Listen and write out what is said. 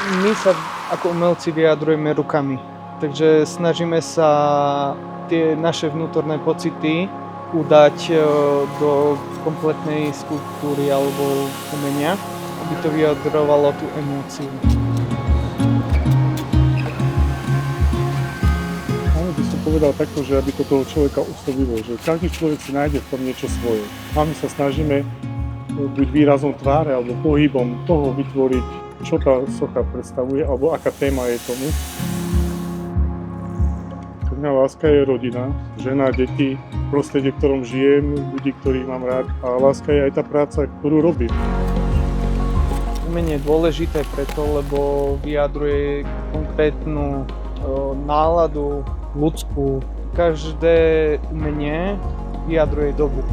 My sa ako umelci vyjadrujeme rukami, takže snažíme sa tie naše vnútorné pocity udať do kompletnej skulptúry alebo umenia, aby to vyjadrovalo tú emóciu. Áno, by som povedal takto, že aby to toho človeka oslovilo, že každý človek si nájde v tom niečo svoje. A my sa snažíme buď výrazom tváre alebo pohybom toho vytvoriť, čo tá socha predstavuje, alebo aká téma je tomu. Pre mňa láska je rodina, žena, deti, prostredie, v ktorom žijem, ľudí, ktorých mám rád. A láska je aj tá práca, ktorú robím. Umenie je dôležité preto, lebo vyjadruje konkrétnu náladu ľudskú. Každé umenie vyjadruje dobu.